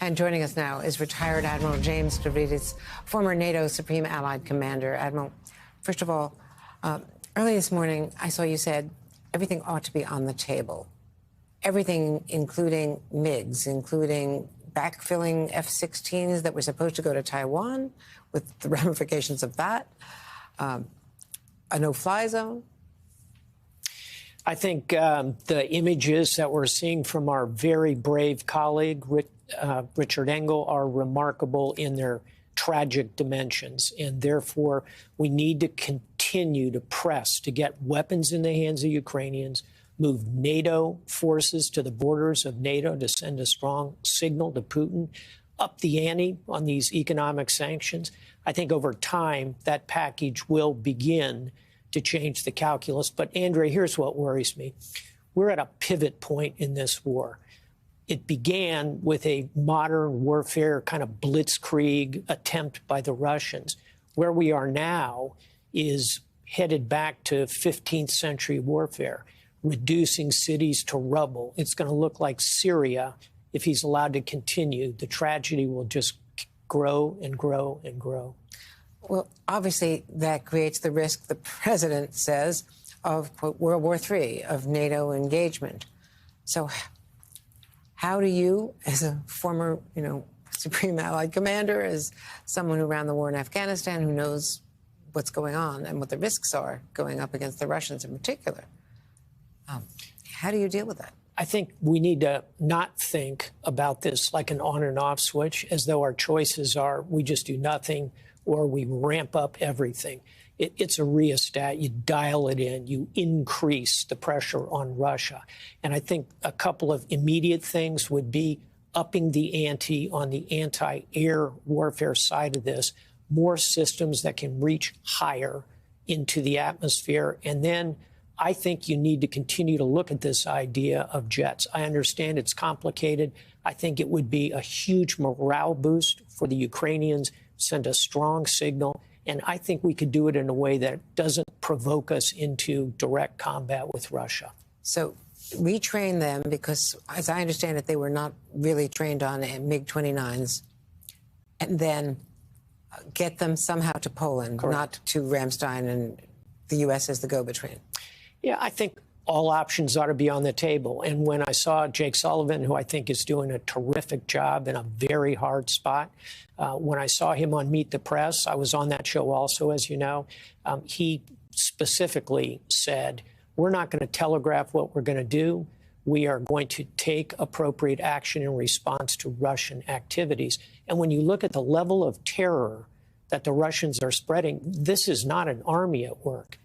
And joining us now is retired Admiral James Stavridis, former NATO Supreme Allied Commander. Admiral, first of all, early this morning, I saw you said everything ought to be on the table. Everything, including MiGs, including backfilling F-16s that were supposed to go to Taiwan, with the ramifications of that, a no-fly zone. I think the images that we're seeing from our very brave colleague, Richard Engel, are remarkable in their tragic dimensions. And therefore, we need to continue to press to get weapons in the hands of Ukrainians, move NATO forces to the borders of NATO to send a strong signal to Putin, up the ante on these economic sanctions. I think over time, that package will begin to change the calculus. But, Andrea, here's what worries me. We're at a pivot point in this war. It began with a modern warfare kind of blitzkrieg attempt by the Russians. Where we are now is headed back to 15th century warfare, reducing cities to rubble. It's going to look like Syria if he's allowed to continue. The tragedy will just grow and grow and grow. Well, obviously, that creates the risk, the president says, of, quote, World War III, of NATO engagement. So how do you, as a former, Supreme Allied Commander, as someone who ran the war in Afghanistan, who knows what's going on and what the risks are going up against the Russians in particular, how do you deal with that? I think we need to not think about this like an on and off switch, as though our choices are we just do nothing or we ramp up everything. It's a rheostat. You dial it in. You increase the pressure on Russia. And I think a couple of immediate things would be upping the ante on the anti-air warfare side of this, more systems that can reach higher into the atmosphere. And then I think you need to continue to look at this idea of jets. I understand it's complicated. I think it would be a huge morale boost for the Ukrainians, send a strong signal. And I think we could do it in a way that doesn't provoke us into direct combat with Russia. So retrain them, because, as I understand it, they were not really trained on MiG-29s, and then get them somehow to Poland, correct, not to Ramstein, and the U.S. as the go-between. Yeah, I think all options ought to be on the table. And when I saw Jake Sullivan, who I think is doing a terrific job in a very hard spot, when I saw him on Meet the Press, I was on that show also, as you know, he specifically said, we're not going to telegraph what we're going to do. We are going to take appropriate action in response to Russian activities. And when you look at the level of terror that the Russians are spreading, this is not an army at work.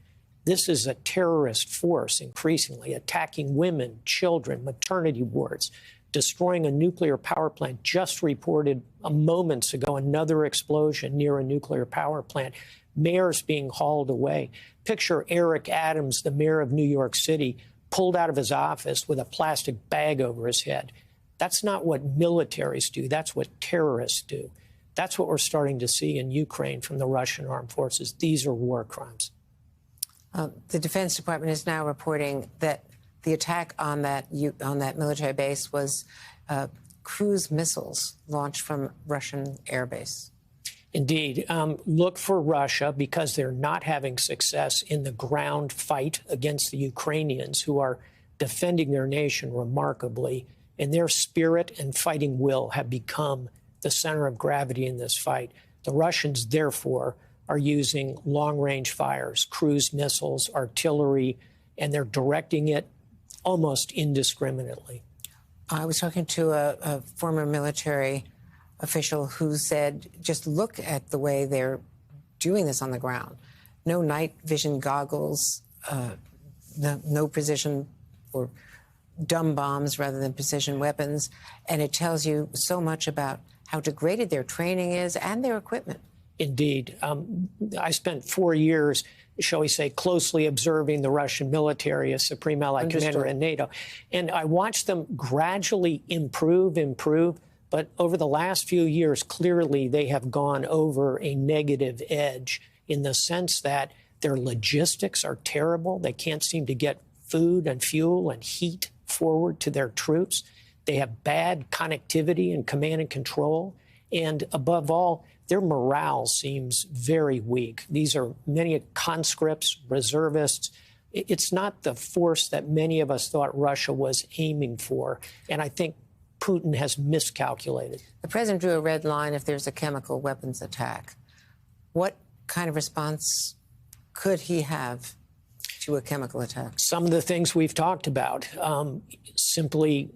This is a terrorist force, increasingly attacking women, children, maternity wards, destroying a nuclear power plant. Just reported moments ago another explosion near a nuclear power plant. Mayors being hauled away. Picture Eric Adams, the mayor of New York City, pulled out of his office with a plastic bag over his head. That's not what militaries do. That's what terrorists do. That's what we're starting to see in Ukraine from the Russian armed forces. These are war crimes. The Defense Department is now reporting that the attack on that military base was cruise missiles launched from Russian air base. Indeed. Look for Russia, because they're not having success in the ground fight against the Ukrainians, who are defending their nation remarkably, and their spirit and fighting will have become the center of gravity in this fight. The Russians, therefore, are using long-range fires, cruise missiles, artillery, and they're directing it almost indiscriminately. I was talking to a former military official who said, just look at the way they're doing this on the ground. No night vision goggles, no precision, or dumb bombs rather than precision weapons. And it tells you so much about how degraded their training is and their equipment. Indeed. I spent 4 years, shall we say, closely observing the Russian military as Supreme Allied Commander in NATO. And I watched them gradually improve. But over the last few years, clearly they have gone over a negative edge in the sense that their logistics are terrible. They can't seem to get food and fuel and heat forward to their troops. They have bad connectivity and command and control. And above all, their morale seems very weak. These are many conscripts, reservists. It's not the force that many of us thought Russia was aiming for. And I think Putin has miscalculated. The president drew a red line if there's a chemical weapons attack. What kind of response could he have to a chemical attack? Some of the things we've talked about, simply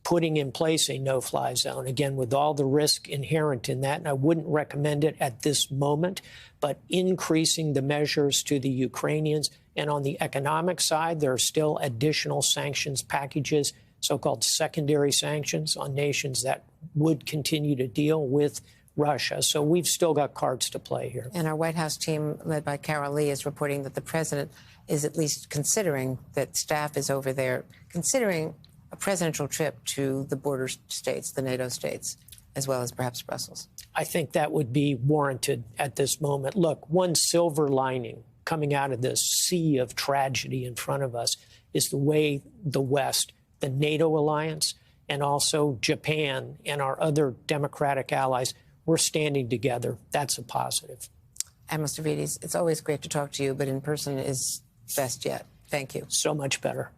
putting in place a no-fly zone, again, with all the risk inherent in that, and I wouldn't recommend it at this moment, but increasing the measures to the Ukrainians. And on the economic side, there are still additional sanctions packages, so-called secondary sanctions on nations that would continue to deal with Russia. So we've still got cards to play here. And our White House team, led by Carol Lee, is reporting that the president is at least considering, that staff is over there, considering a presidential trip to the border states, the NATO states, as well as perhaps Brussels. I think that would be warranted at this moment. Look, one silver lining coming out of this sea of tragedy in front of us is the way the West, the NATO alliance, and also Japan and our other democratic allies, we're standing together. That's a positive. Admiral Stavridis, it's always great to talk to you, but in person is best yet. Thank you. So much better.